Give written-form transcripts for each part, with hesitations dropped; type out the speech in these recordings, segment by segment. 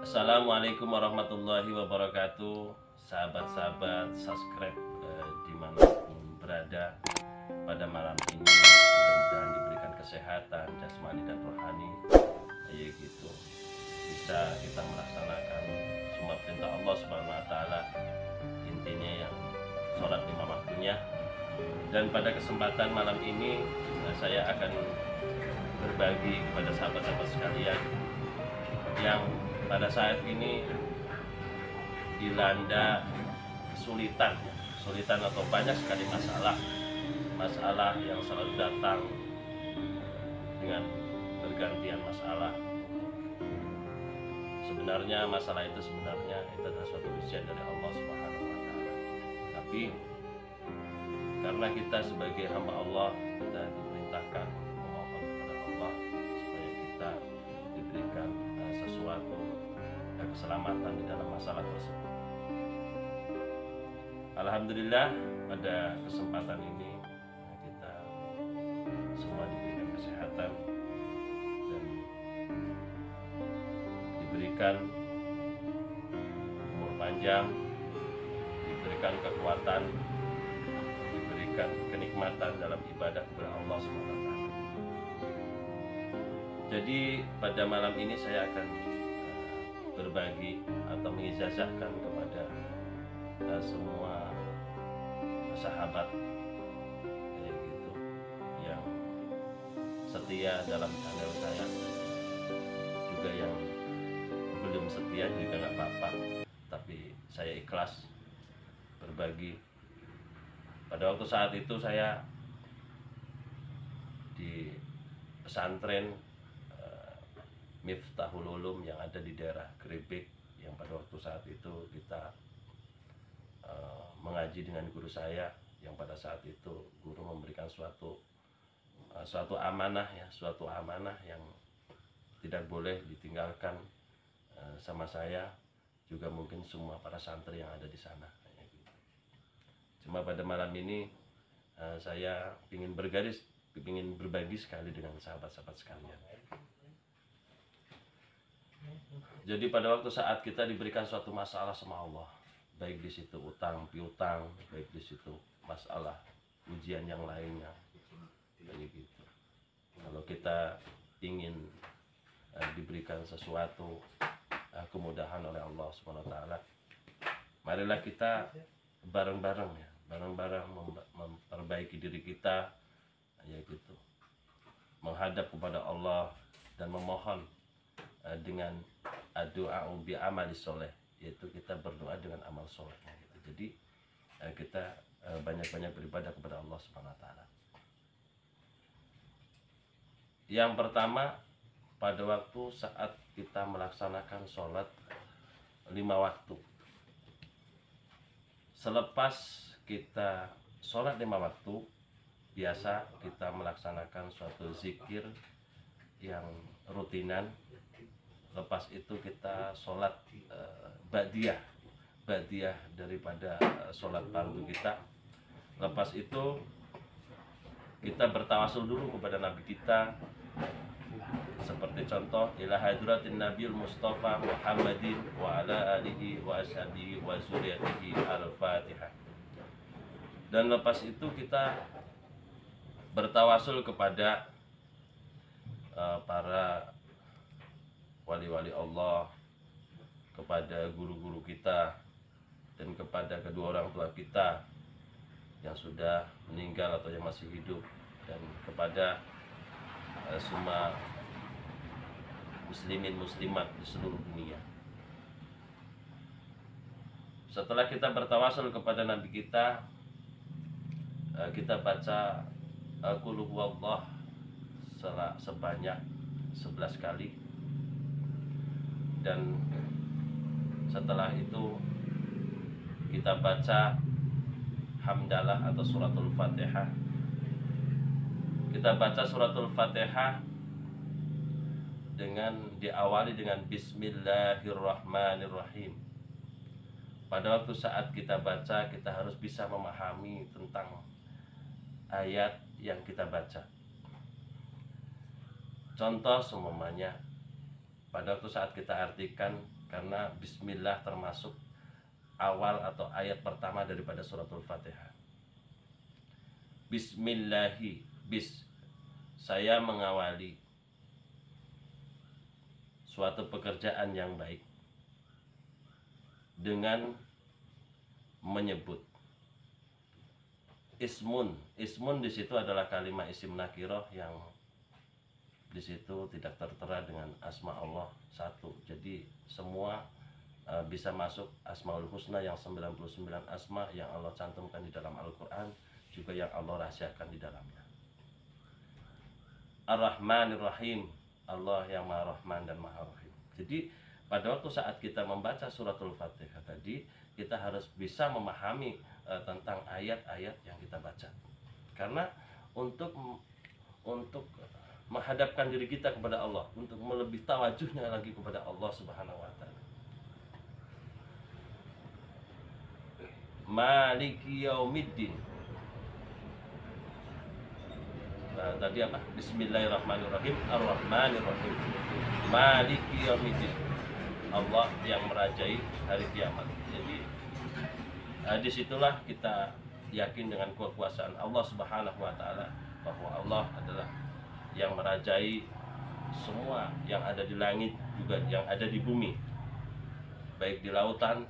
Assalamualaikum warahmatullahi wabarakatuh. Sahabat-sahabat subscribe dimanapun berada pada malam ini, mudah-mudahan diberikan kesehatan jasmani dan rohani, ya gitu, bisa kita melaksanakan semua perintah Allah Subhanahu wa taala, intinya yang sholat 5 waktunya. Dan pada kesempatan malam ini saya akan berbagi kepada sahabat-sahabat sekalian yang pada saat ini dilanda kesulitan atau banyak sekali masalah yang selalu datang dengan bergantian masalah. Sebenarnya masalah itu adalah suatu ujian dari Allah Subhanahu wa taala. Tapi karena kita sebagai hamba Allah, kita diperintahkan memohon kepada Allah supaya kita diberikan sesuatu keselamatan di dalam masalah tersebut. Alhamdulillah pada kesempatan ini kita semua diberikan kesehatan dan diberikan umur panjang, diberikan kekuatan, diberikan kenikmatan dalam ibadah kepada Allah SWT. Jadi pada malam ini saya akan berbagi atau mengijazahkan kepada semua sahabat gitu yang setia dalam channel saya, juga yang belum setia juga nggak apa-apa, tapi saya ikhlas berbagi. Pada waktu saat itu saya di pesantren Miftahul Ulum yang ada di daerah Krebek, yang pada waktu saat itu kita mengaji dengan guru saya, yang pada saat itu guru memberikan suatu amanah yang tidak boleh ditinggalkan sama saya, juga mungkin semua para santri yang ada di sana. Cuma pada malam ini saya ingin berbagi sekali dengan sahabat-sahabat sekalian. Jadi pada waktu saat kita diberikan suatu masalah sama Allah, baik di situ utang piutang, baik di situ masalah ujian yang lainnya, kayak gitu. Kalau kita ingin diberikan sesuatu kemudahan oleh Allah Subhanahu wa taala, marilah kita bareng-bareng memperbaiki diri kita, ya gitu, menghadap kepada Allah dan memohon dengan doa bi amali soleh, yaitu kita berdoa dengan amal soleh gitu. Jadi kita banyak-banyak beribadah kepada Allah Subhanahu wa taala. Yang pertama, pada waktu saat kita melaksanakan sholat 5 waktu, selepas kita sholat 5 waktu, biasa kita melaksanakan suatu zikir yang rutinan. Lepas itu kita sholat ba'diyah daripada sholat fardu kita. Lepas itu kita bertawasul dulu kepada Nabi kita, seperti contoh ila hadratin Nabiul Mustafa Muhammadin wa ala alihi wa ashabihi wa zuriyatihi al-Fatihah. Dan lepas itu kita bertawasul kepada para wali-wali Allah, kepada guru-guru kita, dan kepada kedua orang tua kita yang sudah meninggal atau yang masih hidup, dan kepada semua muslimin muslimat di seluruh dunia. Setelah kita bertawasul kepada Nabi kita, kita baca qul huwallah sebanyak 11 kali. Dan setelah itu kita baca hamdalah atau suratul Fatihah. Kita baca suratul Fatihah dengan diawali dengan Bismillahirrahmanirrahim. Pada waktu saat kita baca, kita harus bisa memahami tentang ayat yang kita baca. Contoh semuanya, pada waktu saat kita artikan karena bismillah termasuk awal atau ayat pertama daripada suratul Fatihah. Bismillahi, saya mengawali suatu pekerjaan yang baik dengan menyebut ismun. Ismun di situ adalah kalimat isim nakiroh yang di situ tidak tertera dengan asma Allah satu. Jadi semua bisa masuk Asmaul Husna yang 99 asma yang Allah cantumkan di dalam Al-Quran, juga yang Allah rahasiakan di dalamnya. Ar-Rahmanir Rahim, Allah yang Maha Rahman dan Maha Rahim. Jadi pada waktu saat kita membaca suratul Fatihah tadi, kita harus bisa memahami tentang ayat-ayat yang kita baca. Karena untuk menghadapkan diri kita kepada Allah, untuk melebih tawajuhnya lagi kepada Allah Subhanahu wa taala. Maliki yaumiddin. Nah, tadi apa? Bismillahirrahmanirrahim. Ar-Rahmanir Rahim. Maliki yaumiddin. Allah yang merajai hari kiamat. Jadi disitulah kita yakin dengan kekuasaan Allah Subhanahu wa taala, bahwa Allah adalah yang merajai semua yang ada di langit juga yang ada di bumi, baik di lautan,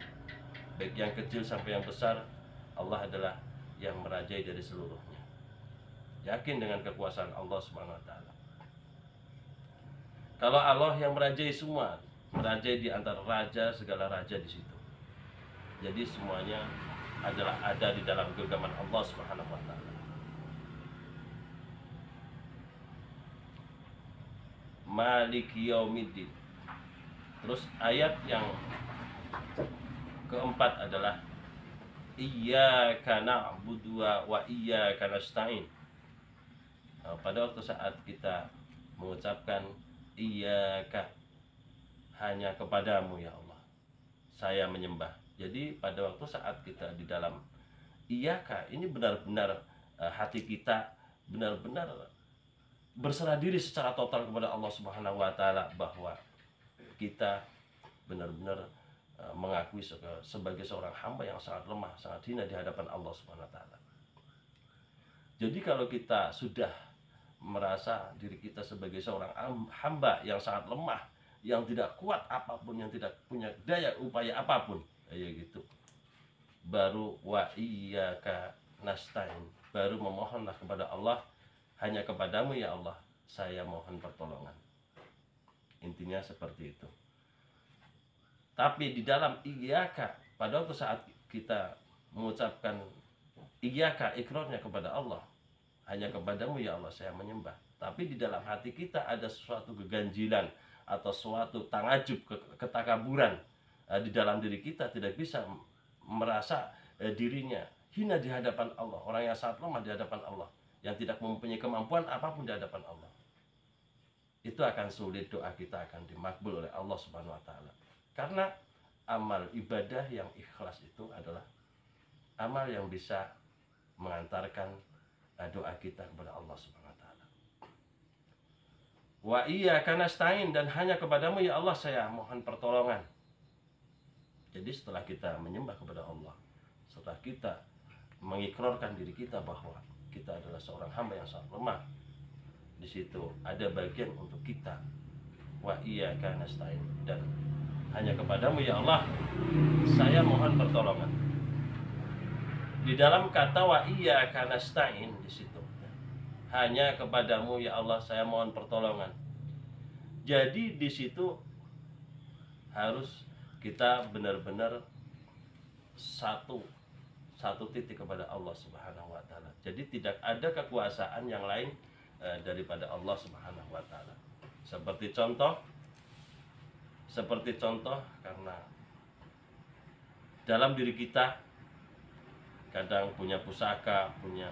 baik yang kecil sampai yang besar. Allah adalah yang merajai dari seluruhnya. Yakin dengan kekuasaan Allah Subhanahu wa taala. Kalau Allah yang merajai semua, merajai di antara raja, segala raja di situ. Jadi semuanya adalah ada di dalam genggaman Allah Subhanahu wa taala. Maliki yaumiddin. Terus ayat yang keempat adalah Iyyaka na'budu wa iyyaka nasta'in. Pada waktu saat kita mengucapkan Iyyaka, hanya kepadamu ya Allah saya menyembah. Jadi pada waktu saat kita di dalam Iyyaka ini benar-benar hati kita benar-benar berserah diri secara total kepada Allah Subhanahu wa taala, bahwa kita benar-benar mengakui sebagai seorang hamba yang sangat lemah, sangat hina di hadapan Allah Subhanahu wa taala. Jadi kalau kita sudah merasa diri kita sebagai seorang hamba yang sangat lemah, yang tidak kuat apapun, yang tidak punya daya upaya apapun, ya gitu, baru wa iyyaka nasta'in, baru memohonlah kepada Allah, hanya kepadamu ya Allah saya mohon pertolongan. Intinya seperti itu. Tapi di dalam iyyaka, pada waktu saat kita mengucapkan iyyaka, ikrarnya kepada Allah, hanya kepadamu ya Allah saya menyembah, tapi di dalam hati kita ada sesuatu keganjilan atau suatu tangajub, ketakaburan di dalam diri kita, tidak bisa merasa dirinya hina di hadapan Allah, orang yang sangat lemah di hadapan Allah, yang tidak mempunyai kemampuan apapun di hadapan Allah. Itu akan sulit, doa kita akan dimakbul oleh Allah Subhanahu wa taala. Karena amal ibadah yang ikhlas itu adalah amal yang bisa mengantarkan doa kita kepada Allah Subhanahu wa taala. Wa iyyaka nasta'in, dan hanya kepadamu ya Allah saya mohon pertolongan. Jadi setelah kita menyembah kepada Allah, setelah kita mengikrarkan diri kita bahwa kita adalah seorang hamba yang sangat lemah, di situ ada bagian untuk kita wa iyyaka nasta'in, dan hanya kepadamu ya Allah saya mohon pertolongan. Di dalam kata wa iyyaka nasta'in, di situ hanya kepadamu ya Allah saya mohon pertolongan. Jadi di situ harus kita benar-benar satu titik kepada Allah Subhanahu wa taala. Jadi tidak ada kekuasaan yang lain daripada Allah Subhanahu wa taala. Seperti contoh karena dalam diri kita kadang punya pusaka, punya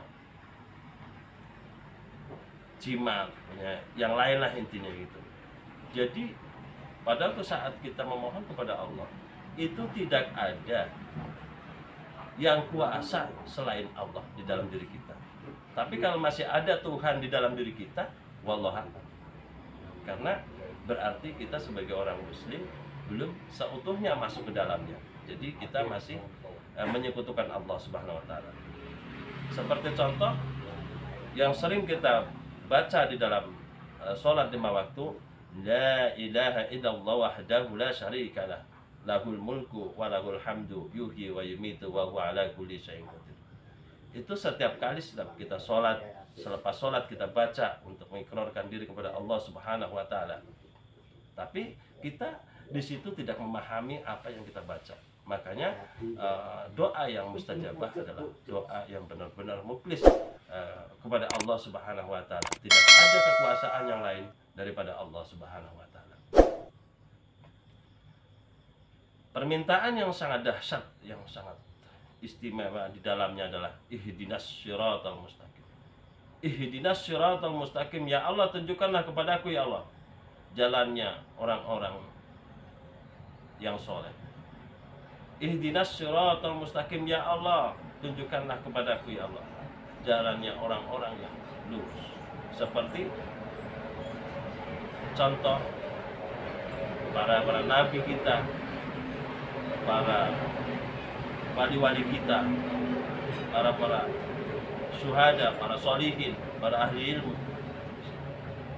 jimat, punya yang lain lah intinya gitu. Jadi pada saat kita memohon kepada Allah, itu tidak ada yang kuasa selain Allah di dalam diri kita. Tapi kalau masih ada Tuhan di dalam diri kita, wallahu a'lam. Karena berarti kita sebagai orang muslim belum seutuhnya masuk ke dalamnya. Jadi kita masih menyekutukan Allah Subhanahu wa taala. Seperti contoh yang sering kita baca di dalam sholat 5 waktu, la ilaha illallah wahdahu la syarikalah lahul mulku wa lahul hamdu yuhyi wa yumitu wa huwa ala kulli syai'in qadir. Itu setiap kali setiap kita sholat, selepas sholat kita baca untuk mengikrarkan diri kepada Allah Subhanahu wa taala. Tapi kita di situ tidak memahami apa yang kita baca. Makanya doa yang mustajabah adalah doa yang benar-benar mukhlis kepada Allah Subhanahu wa taala. Tidak ada kekuasaan yang lain daripada Allah Subhanahu wa taala. Permintaan yang sangat dahsyat, yang sangat istimewa di dalamnya adalah ihdinas siratal mustaqim. Ihdinas siratal mustaqim, ya Allah tunjukkanlah kepadaku ya Allah jalannya orang-orang yang soleh. Ihdinas siratal mustaqim, ya Allah tunjukkanlah kepadaku ya Allah jalannya orang-orang yang lurus. Seperti contoh para nabi kita, para wali-wali kita, para syuhada, para sholihin, para ahli ilmu.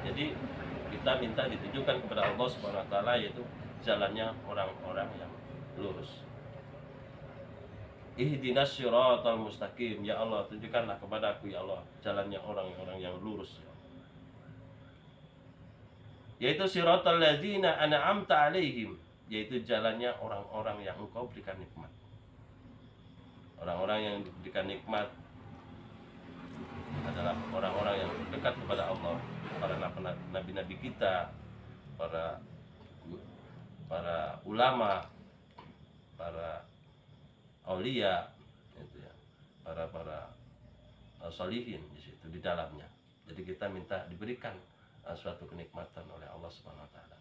Jadi kita minta ditunjukkan kepada Allah Subhanahu wa taala yaitu jalannya orang-orang yang lurus. Ihdinas siratal mustaqim, ya Allah tunjukkanlah kepadaku ya Allah jalannya orang-orang yang lurus. Yaitu siratal ladzina an'amta alaihim, yaitu jalannya orang-orang yang Engkau berikan nikmat. Orang-orang yang diberikan nikmat adalah orang-orang yang dekat kepada Allah, para nabi-nabi kita, para ulama, para aulia, itu ya, para sholihin di situ di dalamnya. Jadi kita minta diberikan suatu kenikmatan oleh Allah Subhanahu wa taala.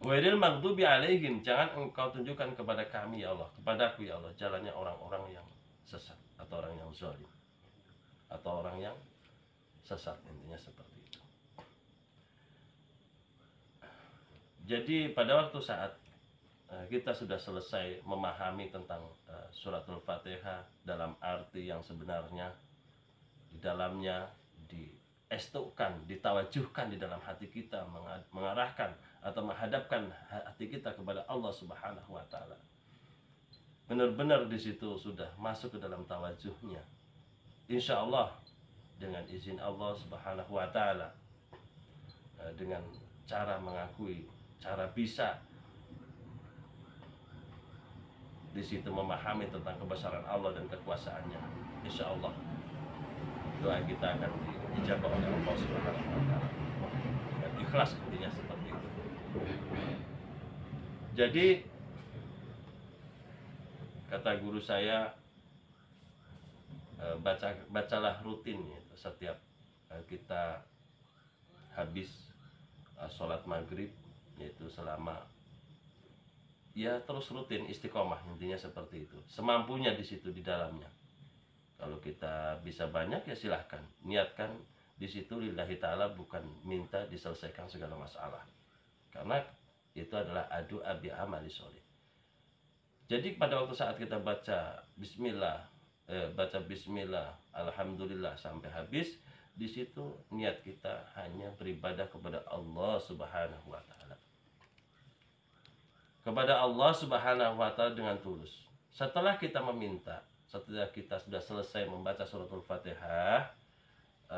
Wairil maghdubi alaihim, jangan Engkau tunjukkan kepada kami ya Allah, kepadaku ya Allah jalannya orang-orang yang sesat atau orang yang zalim atau orang yang sesat, intinya seperti itu. Jadi pada waktu saat kita sudah selesai memahami tentang suratul Fatihah dalam arti yang sebenarnya, di dalamnya diestukan, ditawajuhkan di dalam hati kita, mengarahkan atau menghadapkan hati kita kepada Allah Subhanahu wa taala. Benar-benar di situ sudah masuk ke dalam tawajuhnya. Insya Allah dengan izin Allah Subhanahu wa taala, dengan cara mengakui, cara bisa di situ memahami tentang kebesaran Allah dan kekuasaannya, insya Allah doa kita akan dijawab oleh Allah Subhanahu wa taala. Dan ikhlas intinya seperti itu. Jadi kata guru saya, bacalah rutin gitu, setiap kita habis sholat maghrib, yaitu selama ya terus rutin istiqomah, intinya seperti itu, semampunya di situ di dalamnya. Kalau kita bisa banyak ya silahkan niatkan di situ lillahi ta'ala, bukan minta diselesaikan segala masalah, karena itu adalah adu abi amali sholih. Jadi pada waktu saat kita baca bismillah, alhamdulillah sampai habis, di situ niat kita hanya beribadah kepada Allah Subhanahu wa taala. Kepada Allah Subhanahu wa taala dengan tulus. Setelah kita meminta, setelah kita sudah selesai membaca suratul Fatihah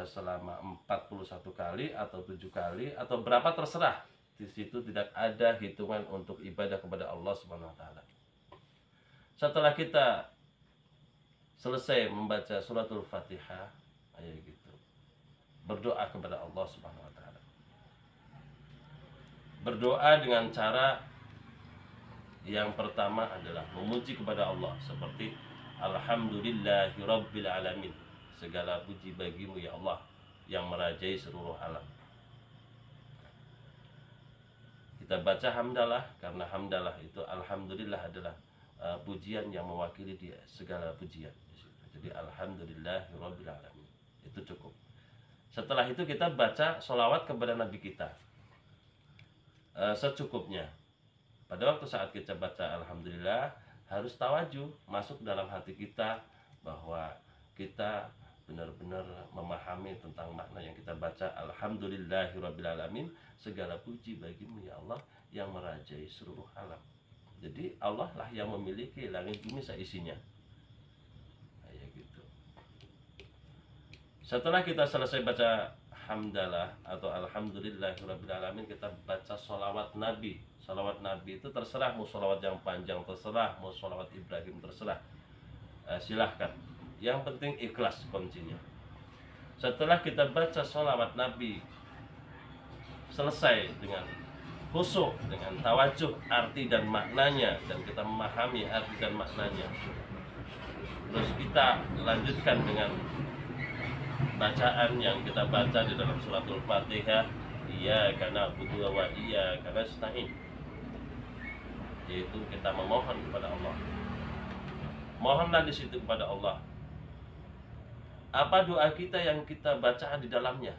selama 41 kali atau 7 kali atau berapa terserah, di situ tidak ada hitungan untuk ibadah kepada Allah Subhanahu wa taala. Setelah kita selesai membaca suratul Fatihah, ayo gitu, berdoa kepada Allah Subhanahu wa taala. Berdoa dengan cara yang pertama adalah memuji kepada Allah, seperti alhamdulillahirabbil alamin, segala puji bagimu ya Allah yang merajai seluruh alam. Kita baca hamdalah, karena hamdalah itu alhamdulillah adalah pujian yang mewakili dia segala pujian. Jadi alhamdulillahirabbil alamin, itu cukup. Setelah itu kita baca sholawat kepada Nabi kita secukupnya. pada waktu saat kita baca alhamdulillah harus tawajuh masuk dalam hati kita, bahwa kita benar-benar memahami tentang makna yang kita baca. Alhamdulillahirrabbilalamin, segala puji bagimu ya Allah yang merajai seluruh alam. Jadi Allah lah yang memiliki langit bumi seisinya. Kayak gitu. Setelah kita selesai baca hamdalah atau alhamdulillahirrabbilalamin, kita baca sholawat Nabi. Sholawat Nabi itu terserah, mau sholawat yang panjang terserah, mau sholawat Ibrahim terserah, silahkan. Yang penting ikhlas kuncinya. Setelah kita baca sholawat Nabi selesai dengan khusyuk, dengan tawajuh arti dan maknanya, dan kita memahami arti dan maknanya, terus kita lanjutkan dengan bacaan yang kita baca di dalam suratul Fatihah, iyyaka na'budu wa iyyaka nasta'in, yaitu kita memohon kepada Allah. Mohonlah di situ kepada Allah. Apa doa kita yang kita baca di dalamnya?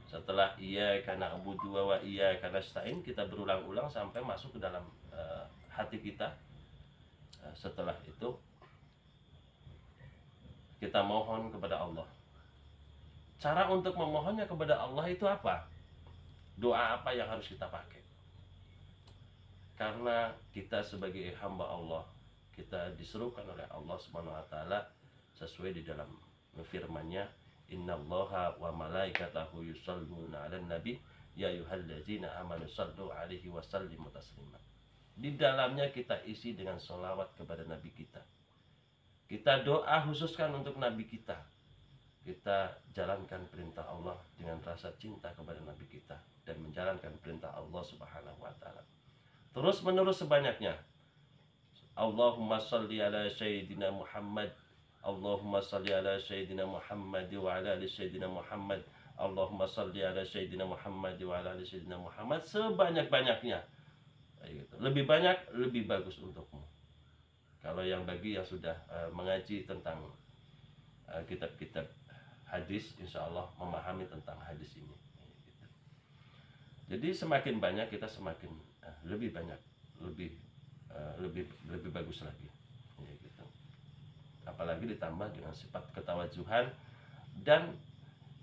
Setelah iyyaka na'budu wa iyyaka nasta'in, kita berulang-ulang sampai masuk ke dalam hati kita. Setelah itu kita mohon kepada Allah. Cara untuk memohonnya kepada Allah itu apa? Doa apa yang harus kita pakai? Karena kita sebagai hamba Allah, kita diserukan oleh Allah Subhanahu wa taala sesuai di dalam firman-Nya, innallaha wa malaikatahu yusholluna 'alan nabi ya ayyuhallazina amanu shallu 'alaihi wa sallimu taslima. Di dalamnya kita isi dengan sholawat kepada nabi kita. Kita doa khususkan untuk nabi kita. Kita jalankan perintah Allah dengan rasa cinta kepada nabi kita dan menjalankan perintah Allah Subhanahu wa taala. Terus menerus sebanyaknya. Allahumma shalli ala sayyidina Muhammad, Allahumma shalli ala sayyidina Muhammad wa ala ali sayyidina Muhammad, Allahumma shalli ala sayyidina Muhammad wa ala ali sayyidina Muhammad, sebanyak-banyaknya. Lebih banyak lebih bagus untukmu. Kalau yang bagi yang sudah mengaji tentang kitab-kitab hadis, insya Allah memahami tentang hadis ini. Jadi semakin banyak kita semakin lebih banyak, lebih bagus lagi. Gitu. Apalagi ditambah dengan sifat ketawajuhan dan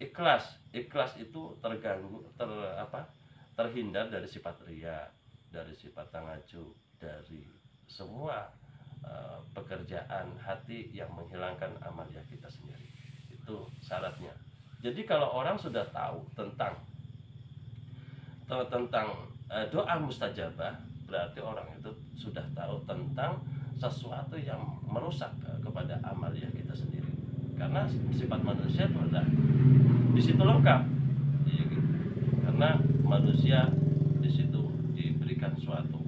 ikhlas. Ikhlas itu terhindar dari sifat riya, dari sifat tangajuh, dari semua pekerjaan hati yang menghilangkan amaliyah kita sendiri. Itu syaratnya. Jadi kalau orang sudah tahu tentang doa mustajabah, berarti orang itu sudah tahu tentang sesuatu yang merusak kepada amaliyah kita sendiri. Karena sifat manusia itu adalah di situ lengkap. Karena manusia di situ diberikan suatu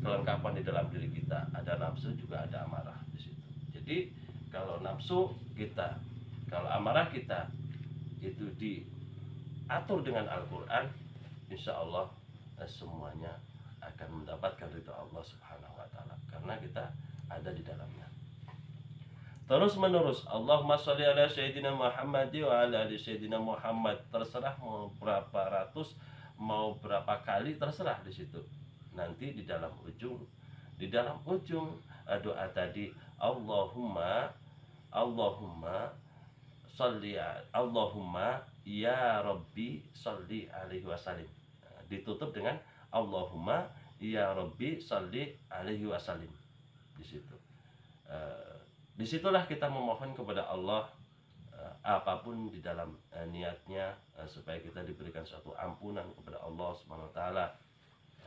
kelengkapan di dalam diri kita, ada nafsu juga ada amarah di situ. Jadi kalau nafsu kita, kalau amarah kita itu diatur dengan Al-Quran, insya Allah semuanya akan mendapatkan ridha Allah Subhanahu wa taala karena kita ada di dalamnya. Terus menerus, Allahumma sholli ala sayyidina Muhammad wa ala ali sayyidina Muhammad, terserah mau berapa ratus, mau berapa kali, terserah di situ. Nanti di dalam ujung doa tadi, Allahumma sholli, Allahumma ya Rabbi sholli alaihi wasallim. Ditutup dengan Allahumma ya Rabbi sholli alaihi wasallim. Di situ. Disitulah kita memohon kepada Allah apapun di dalam niatnya, supaya kita diberikan suatu ampunan kepada Allah Subhanahu wa taala.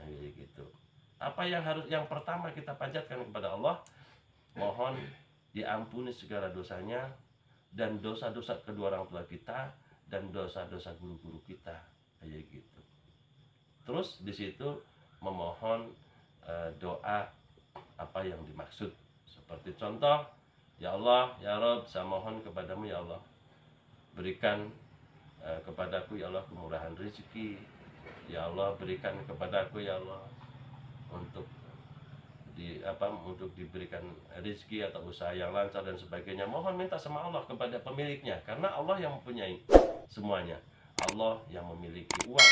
Gitu. Apa yang pertama kita panjatkan kepada Allah, mohon diampuni segala dosanya dan dosa-dosa kedua orang tua kita dan dosa-dosa guru-guru kita, kayak gitu. Terus di situ memohon doa apa yang dimaksud, seperti contoh, ya Allah, ya Rabb, saya mohon kepadamu ya Allah, berikan kepadaku ya Allah kemurahan rezeki, ya Allah berikan kepadaku ya Allah untuk diberikan rezeki atau usaha yang lancar dan sebagainya. Mohon minta sama Allah kepada pemiliknya, karena Allah yang mempunyai semuanya. Allah yang memiliki uang,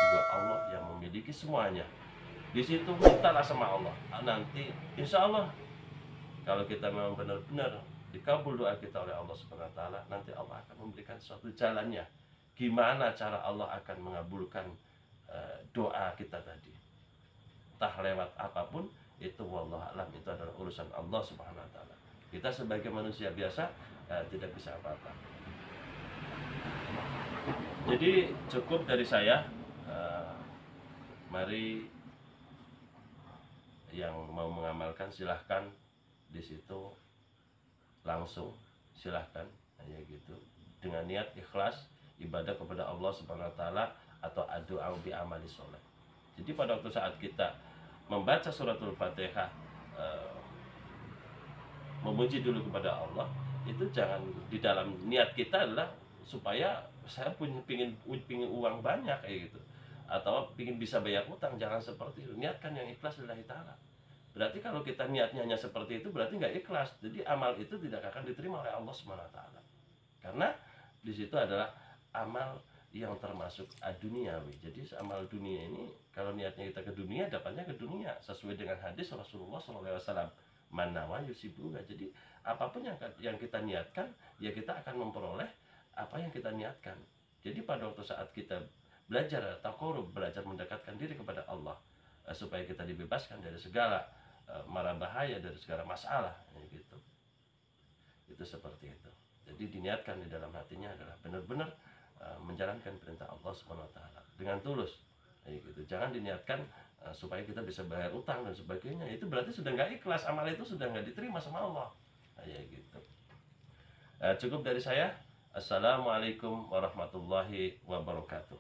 juga Allah yang memiliki semuanya. Di situ mintalah sama Allah. Nanti insya Allah kalau kita memang benar-benar dikabul doa kita oleh Allah Subhanahu wa taala, nanti Allah akan memberikan suatu jalannya. Gimana cara Allah akan mengabulkan doa kita tadi? Entah lewat apapun, itu wallahu alam, itu adalah urusan Allah Subhanahu wa taala. Kita sebagai manusia biasa tidak bisa apa-apa. Jadi cukup dari saya. Mari yang mau mengamalkan silahkan, di situ langsung silahkan hanya gitu, dengan niat ikhlas ibadah kepada Allah Subhanahu wa taala atau doa bi amali soleh. Jadi pada waktu saat kita membaca suratul Fatihah, memuji dulu kepada Allah, itu jangan di dalam niat kita adalah supaya saya pingin uang banyak kayak gitu, atau pingin bisa bayar utang. Jangan seperti itu. Niatkan yang ikhlas lillahi ta'ala. Berarti kalau kita niatnya hanya seperti itu, berarti nggak ikhlas. Jadi amal itu tidak akan diterima oleh Allah Subhanahu wa taala. Karena di situ adalah amal yang termasuk duniawi. Jadi amal dunia ini, kalau niatnya kita ke dunia, dapatnya ke dunia sesuai dengan hadis Rasulullah SAW. Manawa yusibuha. Jadi apapun yang kita niatkan, ya kita akan memperoleh apa yang kita niatkan. Jadi pada waktu saat kita belajar taqarrub, belajar mendekatkan diri kepada Allah, supaya kita dibebaskan dari segala mara bahaya, dari segala masalah, gitu. Itu seperti itu. Jadi diniatkan di dalam hatinya adalah benar-benar menjalankan perintah Allah Subhanahu wa taala dengan tulus, gitu. Jangan diniatkan supaya kita bisa bayar utang dan sebagainya. Itu berarti sudah nggak ikhlas, amal itu sudah nggak diterima sama Allah, gitu. Cukup dari saya. Assalamualaikum warahmatullahi wabarakatuh.